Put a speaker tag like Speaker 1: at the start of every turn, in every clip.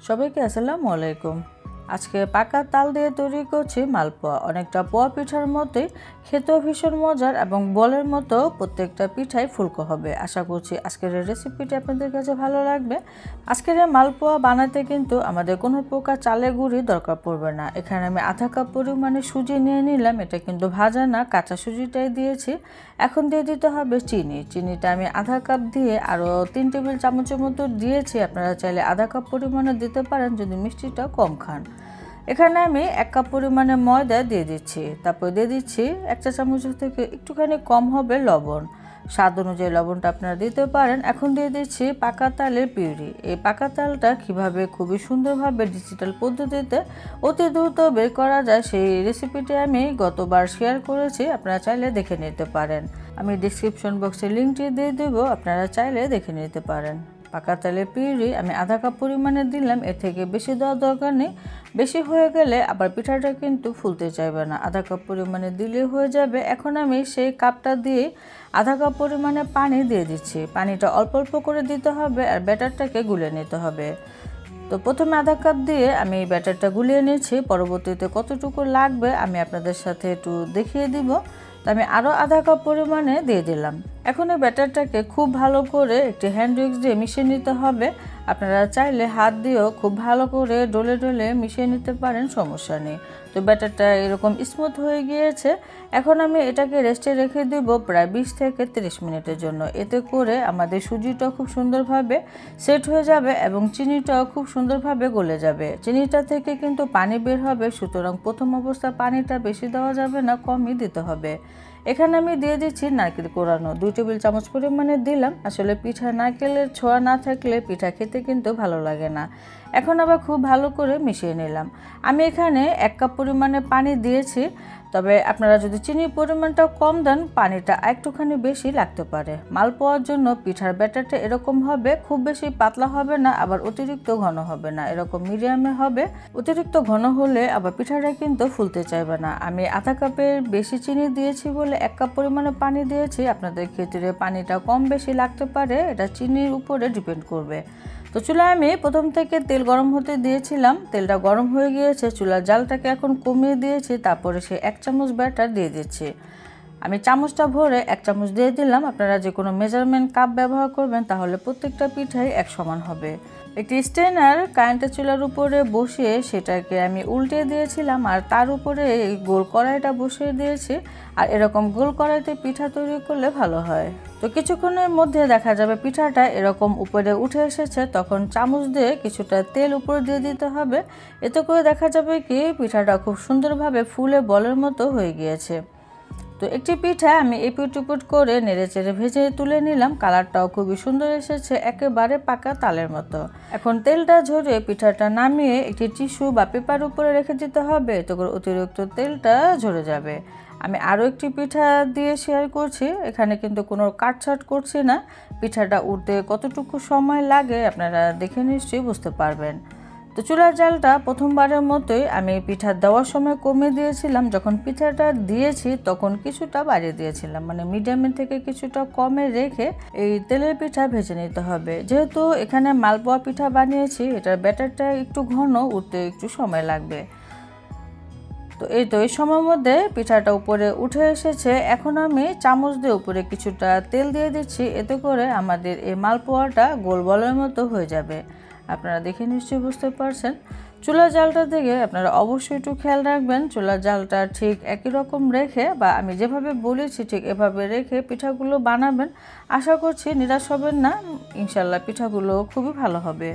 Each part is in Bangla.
Speaker 1: সবাইকে আসসালামু আলাইকুম। আজকে পাকা তাল দিয়ে তৈরি করছি মালপোয়া। অনেকটা পোয়া পিঠার মতোই, খেতেও ভীষণ মজার এবং বলের মতো প্রত্যেকটা পিঠাই ফুলকো হবে। আশা করছি আজকের এই রেসিপিটি আপনাদের কাছে ভালো লাগবে। আজকের এই মালপোয়া বানাতে কিন্তু আমাদের কোনো প্রকার চালের গুঁড়ি দরকার পড়বে না। এখানে আমি আধা কাপ পরিমাণে সুজি নিয়ে নিলাম। এটা কিন্তু ভাজা না, কাঁচা সুজিটাই দিয়েছি। এখন দিয়ে দিতে হবে চিনিটা আমি আধা কাপ দিয়ে আরও 3 টেবিল চামচের মতো দিয়েছি। আপনারা চাইলে আধা কাপ পরিমাণে দিতে পারেন যদি মিষ্টিটা কম খান। এখানে আমি 1 কাপ পরিমাণে ময়দা দিয়ে দিচ্ছি। তারপর দিয়ে দিচ্ছি 1 চা চামচের থেকে একটুখানি কম হবে লবণ। স্বাদ অনুযায়ী লবণটা আপনারা দিতে পারেন। এখন দিয়ে দিচ্ছি পাকা তালের পিউরি। এই পাকা তালটা কীভাবে খুবই সুন্দরভাবে ডিজিটাল পদ্ধতিতে অতি দ্রুত বের করা যায় সেই রেসিপিটি আমি গতবার শেয়ার করেছি। আপনারা চাইলে দেখে নিতে পারেন। আমি ডিসক্রিপশন বক্সে লিঙ্কটি দিয়ে দেবো, আপনারা চাইলে দেখে নিতে পারেন। পাকা তালের পিউরি আমি আধা কাপ পরিমাণে দিলাম। এর থেকে বেশি দেওয়ার দরকার নেই। বেশি হয়ে গেলে আবার পিঠাটা কিন্তু ফুলতে চাইবে না। আধা কাপ পরিমাণে দিলে হয়ে যাবে। এখন আমি সেই কাপটা দিয়ে আধা কাপ পরিমাণে পানি দিয়ে দিচ্ছি। পানিটা অল্প অল্প করে দিতে হবে আর ব্যাটারটাকে গুলে নিতে হবে। তো প্রথমে আধা কাপ দিয়ে আমি ব্যাটারটা গুলিয়ে নিয়েছি। পরবর্তীতে কতটুকু লাগবে আমি আপনাদের সাথে একটু দেখিয়ে দিব। তো আমি আরও আধা কাপ পরিমাণে দিয়ে দিলাম। এখন এই ব্যাটারটাকে খুব ভালো করে একটি হ্যান্ড উইক্স দিয়ে মিশিয়ে নিতে হবে। আপনারা চাইলে হাত দিয়েও খুব ভালো করে ডলে ডলে মিশিয়ে নিতে পারেন, সমস্যা নেই। তো ব্যাটারটা এরকম স্মুথ হয়ে গিয়েছে। এখন আমি এটাকে রেস্টে রেখে দেব প্রায় 20 থেকে 30 মিনিটের জন্য। এতে করে আমাদের সুজিটা খুব সুন্দরভাবে সেট হয়ে যাবে এবং চিনিটাও খুব সুন্দরভাবে গলে যাবে। চিনিটা থেকে কিন্তু পানি বের হবে, সুতরাং প্রথম অবস্থা পানিটা বেশি দেওয়া যাবে না, কমই দিতে হবে। এখানে আমি দিয়ে দিচ্ছি নারকেল কোরানো 2 টেবিল চামচ পরিমাণে দিলাম। আসলে পিঠা নারকেলের ছোঁয়া না থাকলে পিঠা খেতে কিন্তু ভালো লাগে না। এখন আবার খুব ভালো করে মিশিয়ে নিলাম। আমি এখানে 1 কাপ পরিমাণে পানি দিয়েছি। তবে আপনারা যদি চিনির পরিমাণটা কম দেন পানিটা একটুখানি বেশি লাগতে পারে। মালপোয়ার জন্য পিঠার ব্যাটারটা এরকম হবে, খুব বেশি পাতলা হবে না আবার অতিরিক্ত ঘন হবে না, এরকম মিডিয়ামে হবে। অতিরিক্ত ঘন হলে আবার পিঠাটা কিন্তু ফুলতে চাইবে না। আমি আধা কাপের বেশি চিনি দিয়েছি বলে 1 কাপ পরিমাণে পানি দিয়েছি। আপনাদের ক্ষেত্রে পানিটা কম বেশি লাগতে পারে, এটা চিনির উপরে ডিপেন্ড করবে। তো চুলায় আমি প্রথম থেকে তেল গরম হতে দিয়েছিলাম। তেলটা গরম হয়ে গিয়েছে, চুলার জালটাকে এখন কমিয়ে দিয়েছি। তারপরে সে 1 চামচ ব্যাটার দিয়ে দিচ্ছি। আমি চামচটা ভরে 1 চামচ দিয়ে দিলাম। আপনারা যে কোনো মেজারমেন্ট কাপ ব্যবহার করবেন, তাহলে প্রত্যেকটা পিঠাই এক সমান হবে। একটি স্ট্রেনার কারেন্টের চুলার উপরে বসিয়ে সেটাকে আমি উল্টে দিয়েছিলাম আর তার উপরে এই গোল কড়াইটা বসিয়ে দিয়েছি। আর এরকম গোল কড়াইতে পিঠা তৈরি করলে ভালো হয়। তো কিছুক্ষণের মধ্যে দেখা যাবে পিঠাটা এরকম উপরে উঠে এসেছে। তখন চামচ দিয়ে কিছুটা তেল উপরে দিয়ে দিতে হবে। এতে করে দেখা যাবে কি পিঠাটা খুব সুন্দরভাবে ফুলে বলের মতো হয়ে গিয়েছে। তো একটি পিঠা আমি এপিট উপিট করে নেড়ে চেড়ে ভেজে তুলে নিলাম। কালারটাও খুবই সুন্দর এসেছে, একেবারে পাকা তালের মতো। এখন তেলটা ঝরিয়ে পিঠাটা নামিয়ে একটি টিস্যু বা পেপার উপরে রেখে দিতে হবে। এতে করে অতিরিক্ত তেলটা ঝরে যাবে। আমি আরও একটি পিঠা দিয়ে শেয়ার করছি। এখানে কিন্তু কোনো কাটছাট করছি না। পিঠাটা উঠতে কতটুকু সময় লাগে আপনারা দেখে নিশ্চয়ই বুঝতে পারবেন। তো চুলার জালটা প্রথমবারের মতোই আমি পিঠা দেওয়ার সময় কমিয়ে দিয়েছিলাম। যখন পিঠাটা দিয়েছি তখন কিছুটা বাড়িয়ে দিয়েছিলাম, মানে মিডিয়ামের থেকে কিছুটা কমে রেখে এই তেলের পিঠা ভেজে নিতে হবে। যেহেতু এখানে মালপোয়া পিঠা বানিয়েছি, এটার ব্যাটারটা একটু ঘন, উঠতে একটু সময় লাগবে। তো এই সময়ের মধ্যে পিঠাটা উপরে উঠে এসেছে। এখন আমি চামচ দিয়ে উপরে কিছুটা তেল দিয়ে দিচ্ছি। এতে করে আমাদের এই মালপোয়াটা গোল বলের মতো হয়ে যাবে। আপনারা দেখে নিশ্চয়ই বুঝতে পারছেন। চুলার জালটা থেকে আপনারা অবশ্যই একটু খেয়াল রাখবেন। চুলার জালটা ঠিক একই রকম রেখে বা আমি যেভাবে বলেছি ঠিক এভাবে রেখে পিঠাগুলো বানাবেন। আশা করছি নিরাশ হবেন না, ইনশাল্লাহ পিঠাগুলো খুবই ভালো হবে।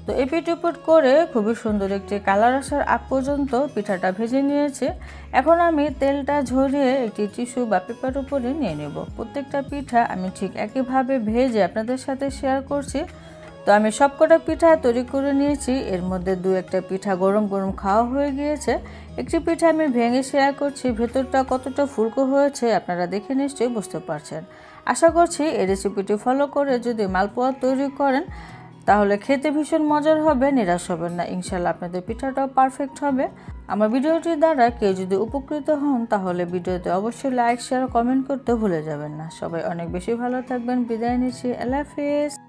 Speaker 1: তো এপিট উপিট করে খুবই সুন্দর একটি কালার আসার আগ পর্যন্ত পিঠাটা ভেজে নিয়েছে। এখন আমি তেলটা ঝরিয়ে একটি টিস্যু বা পেপার উপরে নিয়ে নেব। প্রত্যেকটা পিঠা আমি ঠিক একইভাবে ভেজে আপনাদের সাথে শেয়ার করছি। তো আমি সবকটা পিঠা তৈরি করে নিয়েছি। এর মধ্যে 2-1টা পিঠা গরম গরম খাওয়া হয়ে গিয়েছে। একটি পিঠা আমি ভেঙে শেয়ার করছি, ভেতরটা কতটা ফুলকো হয়েছে আপনারা দেখে নিশ্চয়ই বুঝতে পারছেন। আশা করছি এই রেসিপিটি ফলো করে যদি মালপোয়া তৈরি করেন তাহলে খেতে ভীষণ মজার হবে, নিরাশ হবেন না। ইনশাল্লাহ আপনাদের পিঠাটাও পারফেক্ট হবে। আমার ভিডিওটির দ্বারা কেউ যদি উপকৃত হন তাহলে ভিডিওতে অবশ্যই লাইক শেয়ার কমেন্ট করতে ভুলে যাবেন না। সবাই অনেক বেশি ভালো থাকবেন। বিদায় নিচ্ছি। আল্লাহ হাফেজ।